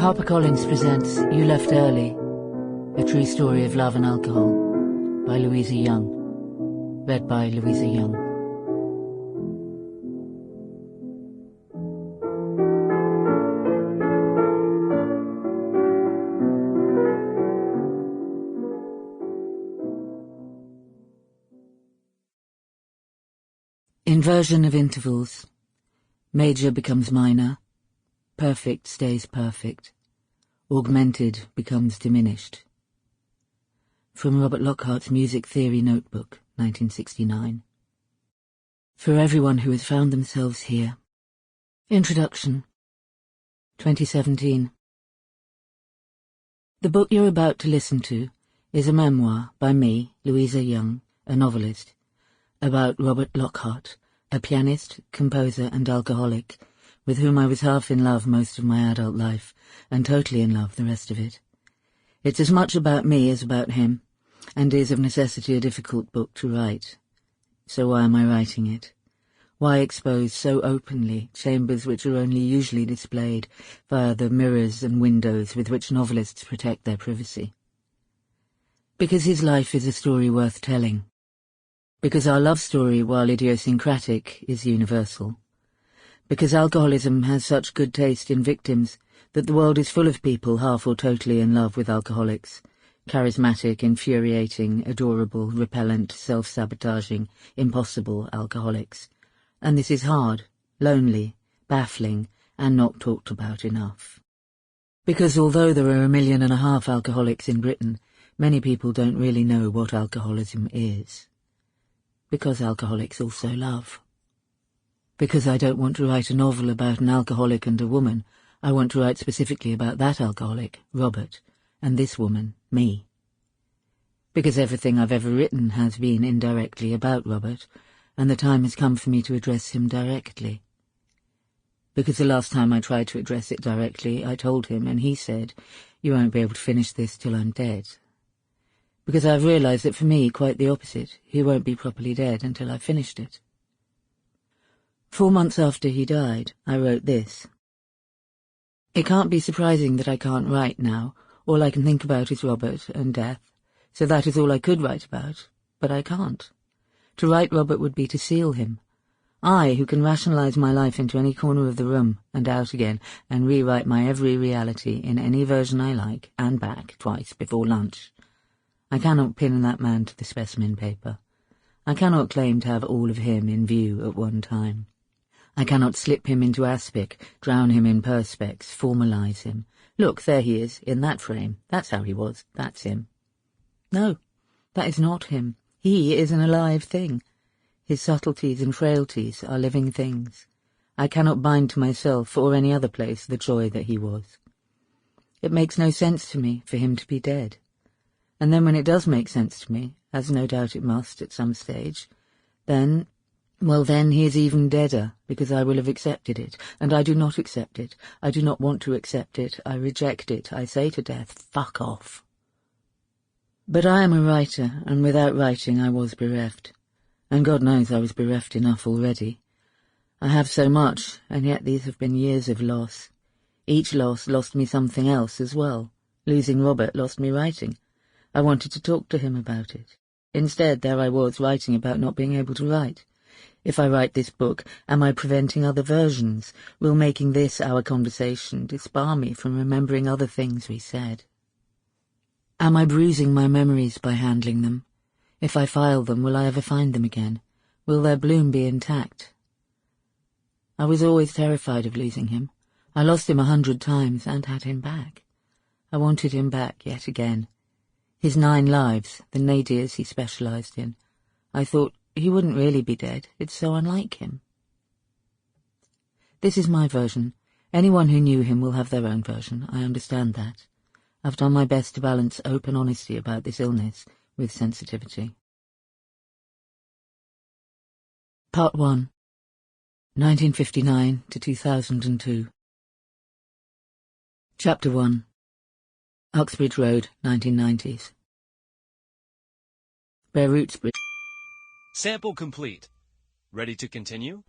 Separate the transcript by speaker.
Speaker 1: HarperCollins presents You Left Early, a true story of love and alcohol, by Louisa Young. Read by Louisa Young. Inversion of intervals. Major becomes minor. Perfect stays perfect. Augmented becomes diminished. From Robert Lockhart's Music Theory Notebook, 1969. For everyone who has found themselves here. Introduction. 2017. The book you're about to listen to is a memoir by me, Louisa Young, a novelist, about Robert Lockhart, a pianist, composer and alcoholic, with whom I was half in love most of my adult life, and totally in love the rest of it. It's as much about me as about him, and is of necessity a difficult book to write. So why am I writing it? Why expose so openly chambers which are only usually displayed via the mirrors and windows with which novelists protect their privacy? Because his life is a story worth telling. Because our love story, while idiosyncratic, is universal. Because alcoholism has such good taste in victims that the world is full of people half or totally in love with alcoholics, charismatic, infuriating, adorable, repellent, self-sabotaging, impossible alcoholics. And this is hard, lonely, baffling, and not talked about enough. Because although there are 1.5 million alcoholics in Britain, many people don't really know what alcoholism is. Because alcoholics also love. Because I don't want to write a novel about an alcoholic and a woman, I want to write specifically about that alcoholic, Robert, and this woman, me. Because everything I've ever written has been indirectly about Robert, and the time has come for me to address him directly. Because the last time I tried to address it directly, I told him, and he said, "You won't be able to finish this till I'm dead." Because I've realized that for me, quite the opposite, he won't be properly dead until I've finished it. 4 months after he died, I wrote this. It can't be surprising that I can't write now. All I can think about is Robert and death, so that is all I could write about, but I can't. To write Robert would be to seal him. I, who can rationalize my life into any corner of the room and out again, and rewrite my every reality in any version I like, and back twice before lunch. I cannot pin that man to the specimen paper. I cannot claim to have all of him in view at one time. I cannot slip him into aspic, drown him in perspex, formalize him. Look, there he is, in that frame. That's how he was. That's him. No, that is not him. He is an alive thing. His subtleties and frailties are living things. I cannot bind to myself or any other place the joy that he was. It makes no sense to me for him to be dead. And then when it does make sense to me, as no doubt it must at some stage, then he is even deader, because I will have accepted it, and I do not accept it. I do not want to accept it. I reject it. I say to death, fuck off. But I am a writer, and without writing I was bereft. And God knows I was bereft enough already. I have so much, and yet these have been years of loss. Each loss lost me something else as well. Losing Robert lost me writing. I wanted to talk to him about it. Instead, there I was writing about not being able to write. If I write this book, am I preventing other versions? Will making this our conversation disbar me from remembering other things we said? Am I bruising my memories by handling them? If I file them, will I ever find them again? Will their bloom be intact? I was always terrified of losing him. I lost him 100 times and had him back. I wanted him back yet again. His 9 lives, the nadirs he specialized in. I thought, he wouldn't really be dead. It's so unlike him. This is my version. Anyone who knew him will have their own version. I understand that. I've done my best to balance open honesty about this illness with sensitivity. Part 1. 1959 to 2002. Chapter 1. Uxbridge Road, 1990s. Beirut's Bridge.
Speaker 2: Sample complete. Ready to continue?